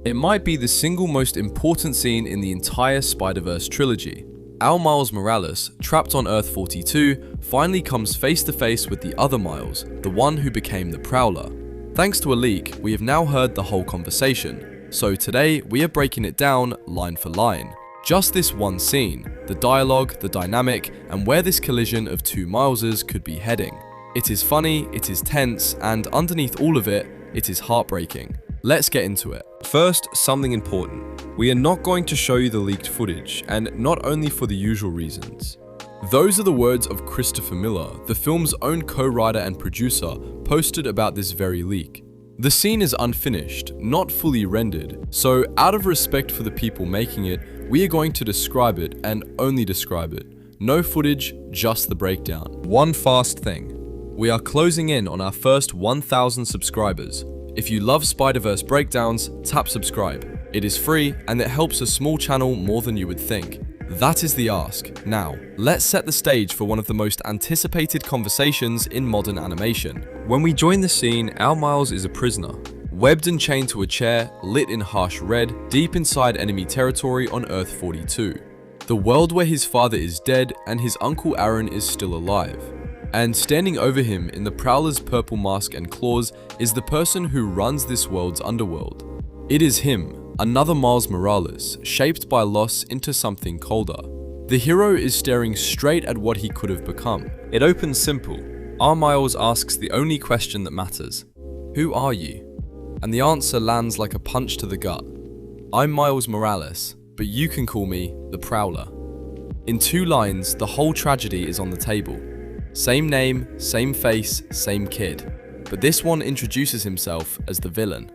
It might be the single most important scene in the entire Spider-Verse trilogy. Our Miles Morales, trapped on Earth 42, finally comes face to face with the other Miles, the one who became the Prowler. Thanks to a leak, we have now heard the whole conversation, so today we are breaking it down line for line. Just this one scene, the dialogue, the dynamic, and where this collision of two Mileses could be heading. It is funny, it is tense, and underneath all of it, it is heartbreaking. Let's get into it. First, something important. We are not going to show you the leaked footage, and not only for the usual reasons. Those are the words of Christopher Miller, the film's own co-writer and producer, posted about this very leak. The scene is unfinished, not fully rendered, so out of respect for the people making it, we are going to describe it and only describe it. No footage, just the breakdown. One fast thing. We are closing in on our first 1,000 subscribers. If you love Spider-Verse breakdowns, tap subscribe. It is free and it helps a small channel more than you would think. That is the ask. Now, let's set the stage for one of the most anticipated conversations in modern animation. When we join the scene, our Miles is a prisoner, webbed and chained to a chair, lit in harsh red, deep inside enemy territory on Earth 42. The world where his father is dead and his uncle Aaron is still alive. And standing over him in the Prowler's purple mask and claws is the person who runs this world's underworld. It is him, another Miles Morales, shaped by loss into something colder. The hero is staring straight at what he could have become. It opens simple. Our Miles asks the only question that matters. Who are you? And the answer lands like a punch to the gut. I'm Miles Morales, but you can call me the Prowler. In 2 lines, the whole tragedy is on the table. Same name, same face, same kid. But this one introduces himself as the villain.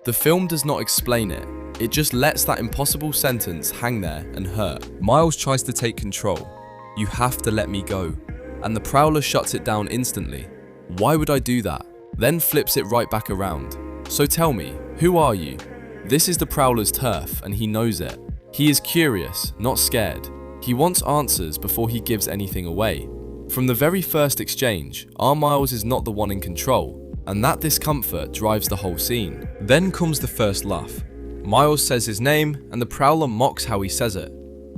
The film does not explain it. It just lets that impossible sentence hang there and hurt. Miles tries to take control. You have to let me go. And the Prowler shuts it down instantly. Why would I do that? Then flips it right back around. So tell me, who are you? This is the Prowler's turf and he knows it. He is curious, not scared. He wants answers before he gives anything away. From the very first exchange, our Miles is not the one in control, and that discomfort drives the whole scene. Then comes the first laugh. Miles says his name, and the Prowler mocks how he says it.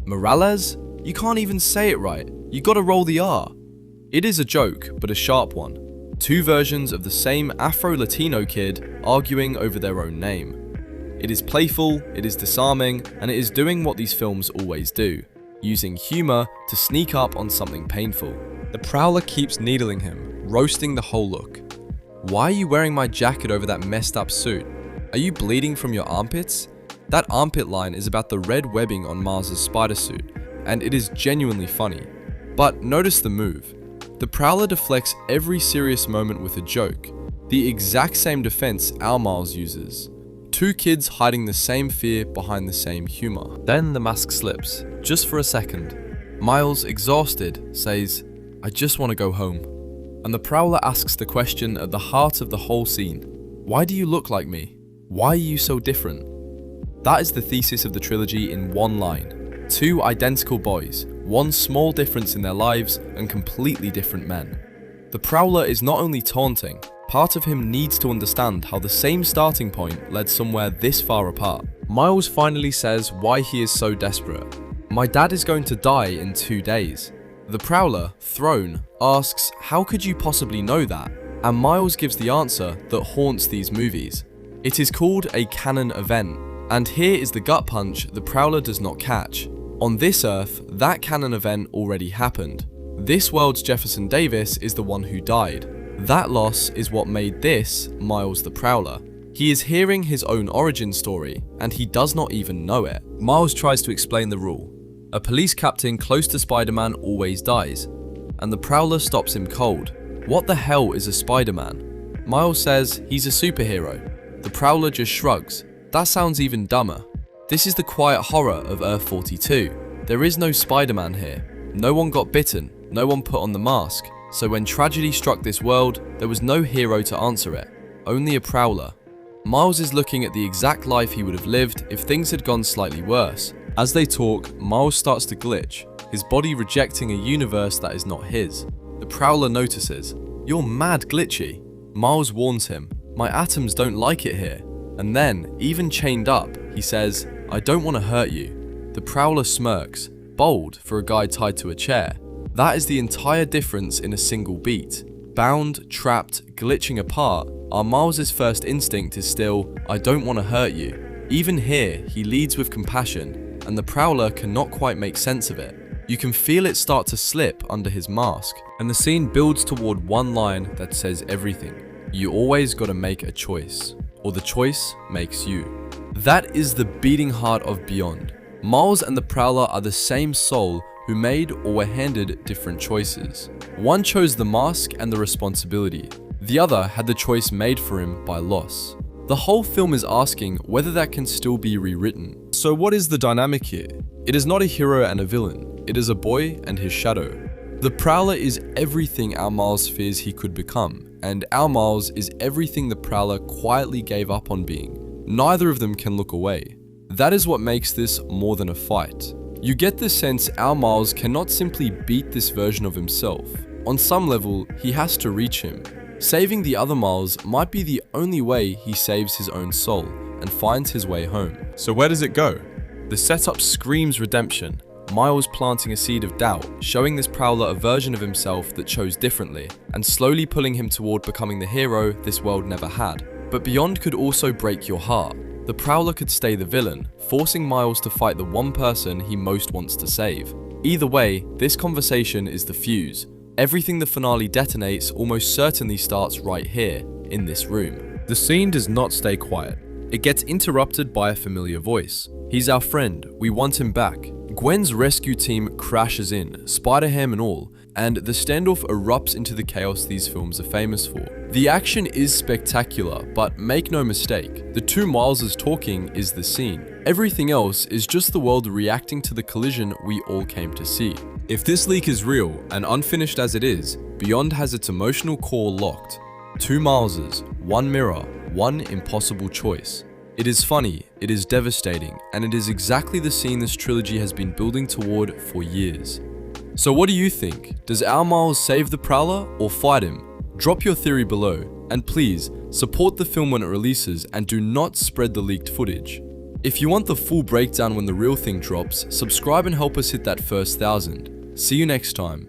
Morales? You can't even say it right. You gotta roll the R. It is a joke, but a sharp one. 2 versions of the same Afro-Latino kid arguing over their own name. It is playful, it is disarming, and it is doing what these films always do, using humor to sneak up on something painful. The Prowler keeps needling him, roasting the whole look. Why are you wearing my jacket over that messed up suit? Are you bleeding from your armpits? That armpit line is about the red webbing on Miles's spider suit, and it is genuinely funny. But notice the move. The Prowler deflects every serious moment with a joke, the exact same defense our Miles uses. 2 kids hiding the same fear behind the same humor. Then the mask slips, just for a second. Miles, exhausted, says, I just want to go home. And the Prowler asks the question at the heart of the whole scene. Why do you look like me? Why are you so different? That is the thesis of the trilogy in 1 line. 2 identical boys, 1 small difference in their lives, and completely different men. The Prowler is not only taunting, part of him needs to understand how the same starting point led somewhere this far apart. Miles finally says why he is so desperate. My dad is going to die in 2 days. The Prowler, thrown, asks, how could you possibly know that? And Miles gives the answer that haunts these movies. It is called a canon event, and here is the gut punch the Prowler does not catch. On this Earth, that canon event already happened. This world's Jefferson Davis is the one who died. That loss is what made this Miles the Prowler. He is hearing his own origin story, and he does not even know it. Miles tries to explain the rule. A police captain close to Spider-Man always dies, and the Prowler stops him cold. What the hell is a Spider-Man? Miles says he's a superhero. The Prowler just shrugs. That sounds even dumber. This is the quiet horror of Earth 42. There is no Spider-Man here. No one got bitten, no one put on the mask. So when tragedy struck this world, there was no hero to answer it, only a Prowler. Miles is looking at the exact life he would have lived if things had gone slightly worse. As they talk, Miles starts to glitch, his body rejecting a universe that is not his. The Prowler notices. You're mad glitchy. Miles warns him. My atoms don't like it here. And then, even chained up, He says, "I don't want to hurt you." The Prowler smirks, bold for a guy tied to a chair. That is the entire difference in a single beat. Bound, trapped, glitching apart, our Miles' first instinct is still, "I don't want to hurt you." Even here, he leads with compassion, and the Prowler cannot quite make sense of it. You can feel it start to slip under his mask, and the scene builds toward one line that says everything. You always gotta make a choice, or the choice makes you. That is the beating heart of Beyond. Miles and the Prowler are the same soul who made or were handed different choices. One chose the mask and the responsibility. The other had the choice made for him by loss. The whole film is asking whether that can still be rewritten. So what is the dynamic here? It is not a hero and a villain. It is a boy and his shadow. The Prowler is everything our Miles fears he could become, and our Miles is everything the Prowler quietly gave up on being. Neither of them can look away. That is what makes this more than a fight. You get the sense our Miles cannot simply beat this version of himself. On some level, he has to reach him. Saving the other Miles might be the only way he saves his own soul and finds his way home. So where does it go? The setup screams redemption. Miles planting a seed of doubt, showing this Prowler a version of himself that chose differently, and slowly pulling him toward becoming the hero this world never had. But Beyond could also break your heart. The Prowler could stay the villain, forcing Miles to fight the one person he most wants to save. Either way, this conversation is the fuse. Everything the finale detonates almost certainly starts right here, in this room. The scene does not stay quiet. It gets interrupted by a familiar voice. "He's our friend, we want him back." Gwen's rescue team crashes in, Spider-Ham and all, and the standoff erupts into the chaos these films are famous for. The action is spectacular, but make no mistake, the two Mileses talking is the scene. Everything else is just the world reacting to the collision we all came to see. If this leak is real, and unfinished as it is, Beyond has its emotional core locked. Two Mileses, one mirror, one impossible choice. It is funny, it is devastating, and it is exactly the scene this trilogy has been building toward for years. So what do you think? Does our Miles save the Prowler or fight him? Drop your theory below, and please, support the film when it releases and do not spread the leaked footage. If you want the full breakdown when the real thing drops, subscribe and help us hit that first 1,000. See you next time.